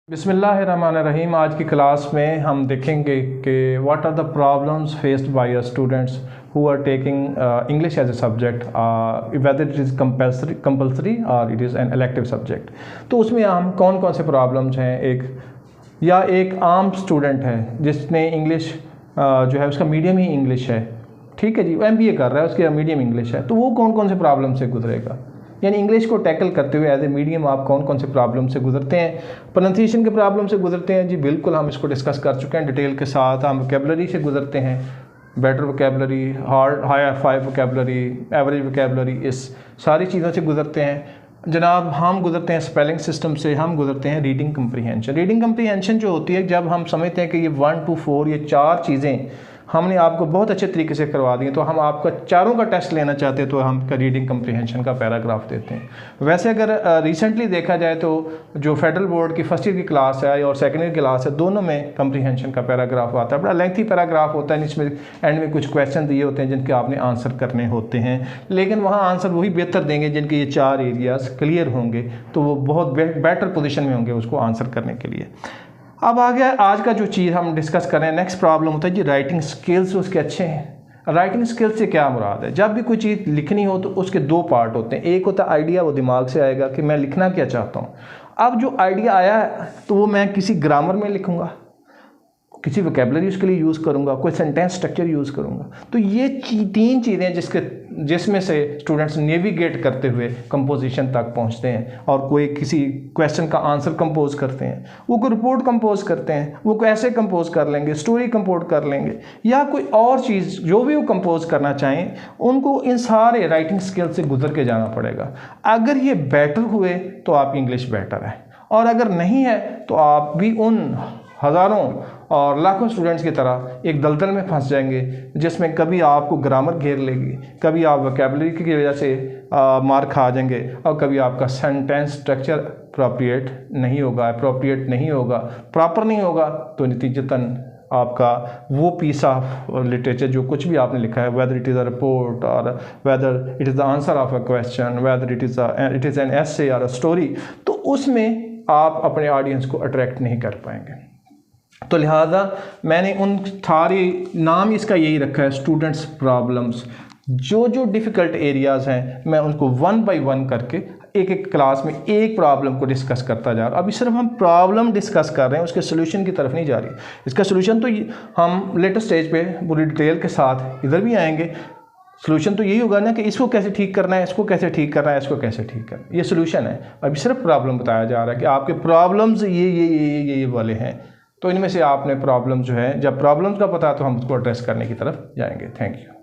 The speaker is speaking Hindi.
बिस्मिल्लाहिर्रहमानिर्रहीम। आज की क्लास में हम देखेंगे कि what are the problems faced by students who are taking English as a subject, whether it is compulsory और it is an elective subject. तो उसमें हम कौन कौन से प्रॉब्लम्स हैं। एक आम स्टूडेंट है जिसने इंग्लिश जो है उसका मीडियम ही इंग्लिश है, ठीक है जी, वो MBA कर रहा है, उसके मीडियम इंग्लिश है, तो वो कौन कौन से प्रॉब्लम से गुजरेगा। यानी इंग्लिश को टैकल करते हुए एज ए मीडियम आप कौन कौन से प्रॉब्लम से गुजरते हैं। प्रोनाउंसिएशन के प्रॉब्लम से गुजरते हैं जी, बिल्कुल हम इसको डिस्कस कर चुके हैं डिटेल के साथ। हम वोकैबुलरी से गुजरते हैं, better vocabulary, higher five vocabulary, average vocabulary, इस सारी चीज़ों से गुजरते हैं जनाब। हम गुजरते हैं स्पेलिंग सिस्टम से, हम गुजरते हैं रीडिंग कम्प्रीहेंशन। रीडिंग कम्प्रीहेंशन जो होती है, जब हम समझते हैं कि ये 1 to 4 ये 4 चीज़ें हमने आपको बहुत अच्छे तरीके से करवा दी, तो हम आपका चारों का टेस्ट लेना चाहते हैं तो हम रीडिंग कम्प्रीहेंशन का पैराग्राफ देते हैं। वैसे अगर रिसेंटली देखा जाए तो जो फेडरल बोर्ड की फर्स्ट ईयर की क्लास है और सेकेंड ईयर की क्लास है, दोनों में कम्प्रीहेंशन का पैराग्राफ आता है। बड़ा लेंथी पैराग्राफ होता है, इसमें एंड में कुछ क्वेश्चन दिए होते हैं जिनके आपने आंसर करने होते हैं, लेकिन वहाँ आंसर वही बेहतर देंगे जिनके ये 4 एरियाज़ क्लियर होंगे, तो वो बहुत बेटर पोजीशन में होंगे उसको आंसर करने के लिए। अब आ गया आज का जो चीज़ हम डिस्कस कर रहे हैं, नेक्स्ट प्रॉब्लम होता है जी राइटिंग स्किल्स उसके अच्छे हैं। राइटिंग स्किल्स से क्या मुराद है। जब भी कोई चीज़ लिखनी हो तो उसके 2 पार्ट होते हैं। एक होता है आइडिया, वो दिमाग से आएगा कि मैं लिखना क्या चाहता हूँ। अब जो आइडिया आया है तो वो मैं किसी ग्रामर में लिखूँगा, किसी वोकैबुलरी उसके लिए यूज़ करूँगा, कोई सेंटेंस स्ट्रक्चर यूज़ करूँगा। तो ये 3 चीज़ें जिसमें से स्टूडेंट्स नेविगेट करते हुए कंपोजिशन तक पहुँचते हैं और कोई किसी क्वेश्चन का आंसर कंपोज करते हैं, वो कोई रिपोर्ट कंपोज करते हैं, वो कोई ऐसे कंपोज कर लेंगे, स्टोरी कंपोज कर लेंगे, या कोई और चीज़ जो भी वो कंपोज करना चाहें, उनको इन सारे राइटिंग स्किल से गुजर के जाना पड़ेगा। अगर ये बेटर हुए तो आपकी इंग्लिश बेटर है, और अगर नहीं है तो आप भी उन हज़ारों और लाखों स्टूडेंट्स की तरह एक दलदल में फंस जाएंगे जिसमें कभी आपको ग्रामर घेर लेगी, कभी आप वोकैबुलरी की वजह से मार खा जाएंगे, और कभी आपका सेंटेंस स्ट्रक्चर अप्रोप्रिएट नहीं होगा, प्रॉपर नहीं होगा, तो नतीजतन आपका वो पीस ऑफ लिटरेचर जो कुछ भी आपने लिखा है, whether it is a report और whether it is the answer of a question, whether it is an essay और अ स्टोरी, तो उसमें आप अपने ऑडियंस को अट्रैक्ट नहीं कर पाएंगे। तो लिहाजा मैंने उन सारे नाम इसका यही रखा है, स्टूडेंट्स प्रॉब्लम्स। जो डिफ़िकल्ट एरियाज़ हैं मैं उनको 1 by 1 करके एक क्लास में एक प्रॉब्लम को डिस्कस करता जा रहा हूँ। अभी सिर्फ हम प्रॉब्लम डिस्कस कर रहे हैं, उसके सोल्यूशन की तरफ नहीं जा रही। इसका सोल्यूशन तो हम लेटेस्ट स्टेज पे पूरी डिटेल के साथ इधर भी आएंगे। सोल्यूशन तो यही होगा ना कि इसको कैसे ठीक करना है, इसको कैसे ठीक करना है, इसको कैसे ठीक करना है, ये सोल्यूशन है। अभी सिर्फ प्रॉब्लम बताया जा रहा है कि आपके प्रॉब्लम्स ये वाले हैं, तो इनमें से आपने प्रॉब्लम जो है, जब प्रॉब्लम्स का पता तो हम उसको एड्रेस करने की तरफ जाएंगे। Thank you.